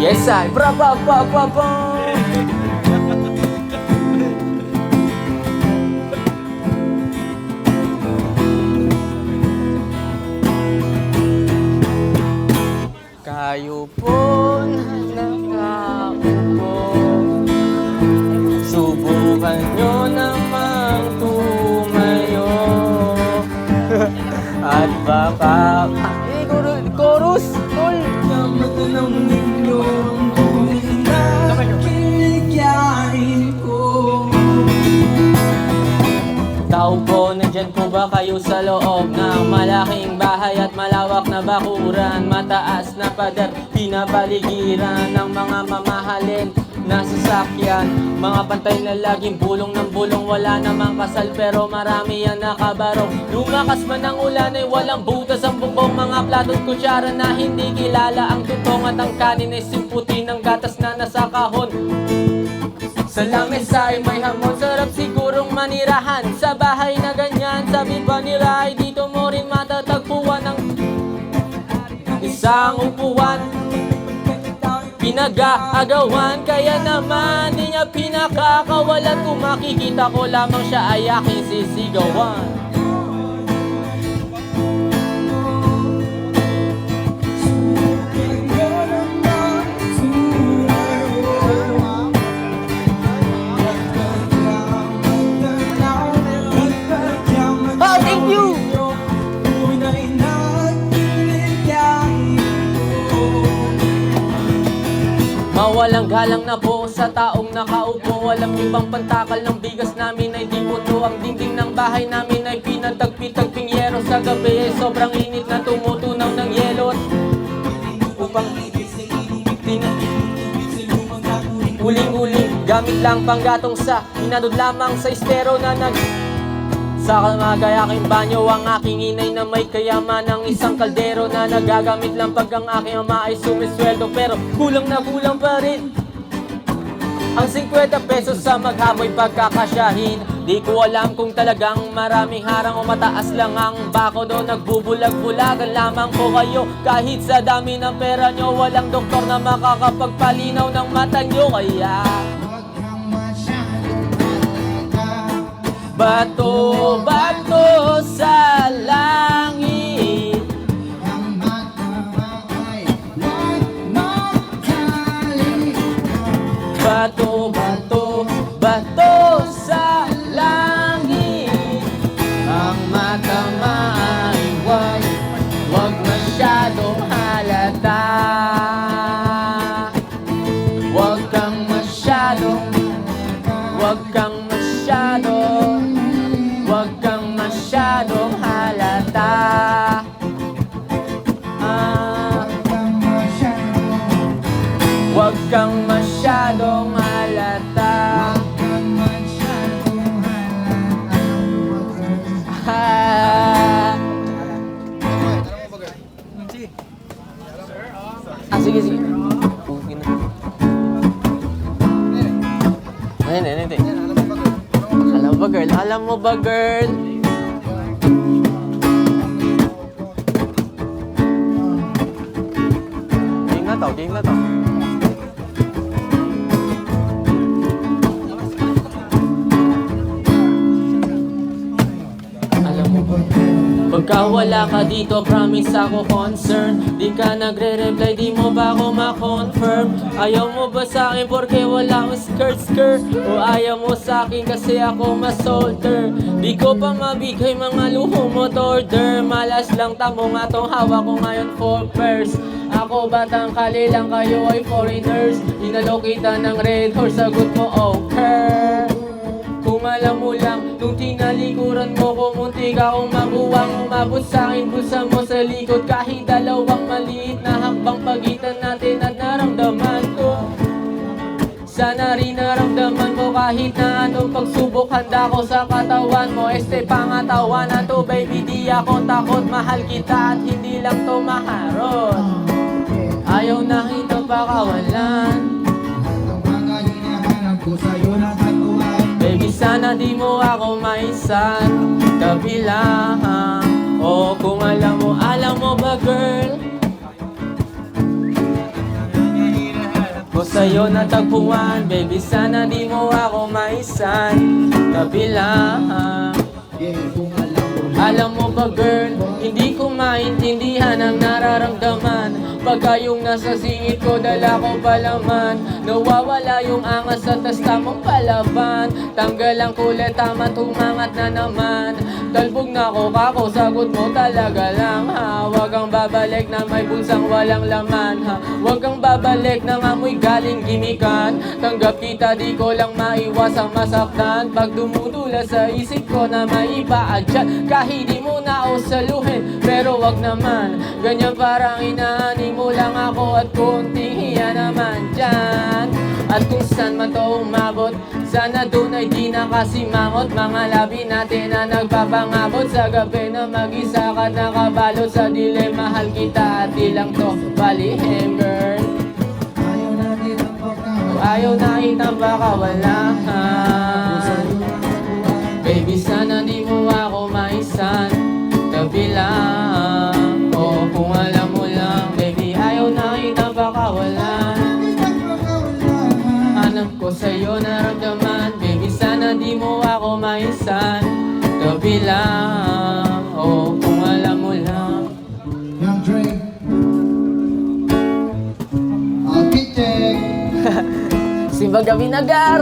Yes, I. Bra, ba, ba, ba, ba. Kayo po na nakaupo, subukan nyo namang tumayo. At baka chorus, tol. Naman ng inyong tunay na kiligyain ko. Tao po, nandyan po ba kayo sa loob ng malaking bahay at malawak na bakuran? Mataas na pader, pinapaligiran ng mga mamahalin na sasakyan. Mga pantay na laging bulong ng bulong, wala namang kasal pero marami yan nakabarong. Lumakas man ang ulan ay walang butas ang bubong, mga plato't kutsara na hindi kilala ang tutong at ang kanin ay simputi ng gatas na nasa kahon. Sa lamesa ay may hamon, sarap sigurong manirahan sa bahay na ganyan. Sabi pa nila ay dito mo rin matatagpuan ng isang upuan. Pinag-aagawan, kaya naman di niya pinakakawalan. Kung makikita ko lamang siya ay aking sisigawan. Oh, thank you! Mawalang galang na po sa taong nakaupo. Walang ibang pantakal ng bigas namin ay di puno. Ang dingding ng bahay namin ay pinatagpi-tagping yero. Sa gabi ay sobrang init na tumutunaw ng yelo. Upang uling-uling, gamit lang panggatong sa inadod lamang sa estero na sa kamagayaking banyo ang aking inay na may kayaman ng isang kaldero na nagagamit lang pag ang aking ama ay sumisweldo. Pero kulang na kulang pa rin ang 50 pesos sa maghamoy pagkakasyahin. Di ko alam kung talagang maraming harang o mataas lang ang bako do. Nagbubulag-bulagan lamang po kayo. Kahit sa dami ng pera nyo, walang doktor na makakapagpalinaw ng mata nyo. Kaya bato, bato sa langit, Ang mata ay wag magkalit. bato, bato, bato sa langit. Ang mata ay wag masyadong halata. Wag kang masyadong halata. Wag kang masyadong halata. Sige, sige. Ayun. Alam mo ba, girl? Game na to. Alam mo ba, pagka wala ka dito, promise ako concern. Di ka nagre-reply, di mo ba ako ma-confirm? Ayaw mo ba sa akin porque wala akong skirt? O ayaw mo sa akin kasi ako ma-solter? Di ko pa mabigay mga luho mo to order. Malas lang tamo nga tong hawak ko ngayon for purse. Ako batang kali lang, kayo ay foreigners. Inalo kita ng red horse, sagot mo okay. Kung alam mo lang, nung tinalikuran mo ko, muntik akong mabuwang. Umabot sa akin, bulsa mo sa likod. Kahit dalawang maliit na hakbang pagitan natin at naramdaman ko. Sana rin naramdaman mo kahit na anong pagsubok. Handa ko sa katawan mo, pangatawan na to baby. Di ako takot, mahal kita at hindi lang to maharot. Ayaw na ito pakawalan. Ang mga hinahanap ko sa'yo na tatuan. Baby, sana di mo ako maisan kabilang. O kung alam mo ba girl, ko sa'yo natagpuan. Baby, sana di mo ako maisan. Tabi lang. Yeah, kung alam mo lang. Alam mo ba girl, hindi ko maintindihan ang nararamdaman. Pagka yung nasa singit ko, dala ko palaman. Nawawala yung angas sa tas tamang palaban. Tanggal ang kulay, tama tumangat na naman. Talbog na ko kako, sagot mo talaga lang ha. Huwag kang babalik na may bulsang walang laman ha. Huwag kang babalik na amoy galing gimikan. Tanggap kita, di ko lang maiwas ang masaktan. Pag dumudula sa isip ko na may iba dyan, kahit di mo na ako saluhin, pero wag naman. Ganyan parang inaani mo lang ako at konting hiya naman dyan. At kung saan man to umabot, sana doon ay di nakasimangot. Mga labi natin na nagpapangabot sa gabi na mag-isa ka nakabalot sa dilim. Mahal kita at di lang to balihin girl. Ayaw natin ang pagkawala. Ayaw na kitang bakawalan. Baby, sana di mo ako maisan. Tabi lang. Oh, kung alam mo lang, baby, ayaw na kitang bakawalan. Hanap ko sa'yo naramdaman. Baby, sana di mo ako maisan. Tabi lang. Oh, kung alam mo lang. Young Dre. Architect. Simbaga Binagar.